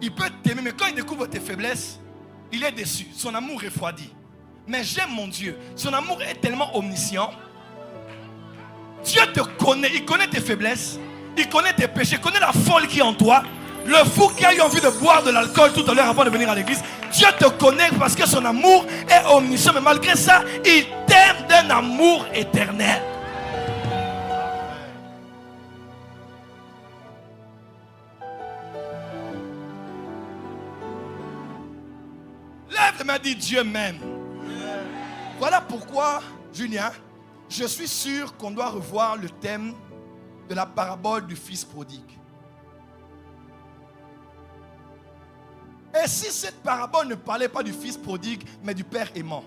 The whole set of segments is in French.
Il peut t'aimer, mais quand il découvre tes faiblesses, il est déçu. Son amour refroidit. Mais j'aime mon Dieu. Son amour est tellement omniscient. Dieu te connaît. Il connaît tes faiblesses. Il connaît tes péchés. Il connaît la folle qui est en toi. Le fou qui a eu envie de boire de l'alcool tout à l'heure avant de venir à l'église. Dieu te connaît parce que son amour est omniscient. Mais malgré ça, il t'aime d'un amour éternel. Lève et m'a dit Dieu m'aime. Voilà pourquoi, Julien, je suis sûr qu'on doit revoir le thème de la parabole du fils prodigue. Et si cette parabole ne parlait pas du fils prodigue, mais du père aimant?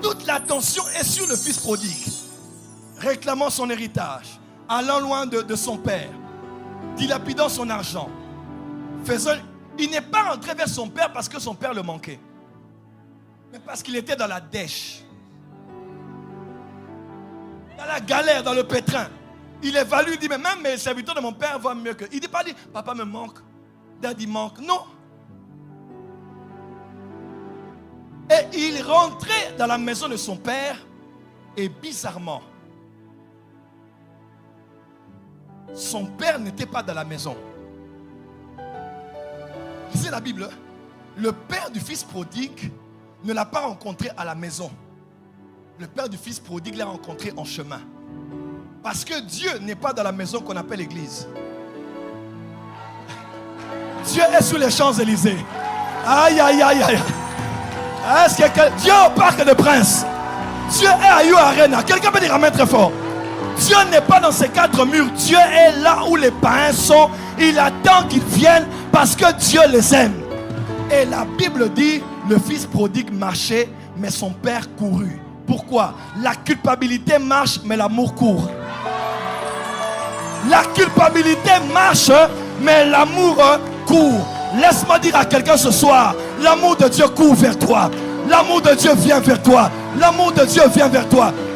Toute l'attention est sur le fils prodigue, réclamant son héritage, allant loin de son père, dilapidant son argent. Il n'est pas rentré vers son père parce que son père le manquait, mais parce qu'il était dans la dèche, dans la galère, dans le pétrin. Il évalue, il dit, mais même mes serviteurs de mon père vont mieux que. Il ne dit pas, papa me manque, daddy manque. Non. Et il rentrait dans la maison de son père et bizarrement, son père n'était pas dans la maison. Lisez la Bible. Le père du fils prodigue ne l'a pas rencontré à la maison. Le père du fils prodigue l'a rencontré en chemin. Parce que Dieu n'est pas dans la maison qu'on appelle l'église. Dieu est sur les Champs-Élysées. Aïe, aïe, aïe, aïe. Est-ce que Dieu est au Parc des Princes? Dieu est à You Arena. Quelqu'un peut dire amen très fort. Dieu n'est pas dans ces quatre murs. Dieu est là où les païens sont. Il attend qu'ils viennent parce que Dieu les aime. Et la Bible dit, le fils prodigue marchait, mais son père courut. Pourquoi? La culpabilité marche, mais l'amour court. La culpabilité marche, mais l'amour court. Laisse-moi dire à quelqu'un ce soir, l'amour de Dieu court vers toi. L'amour de Dieu vient vers toi. L'amour de Dieu vient vers toi.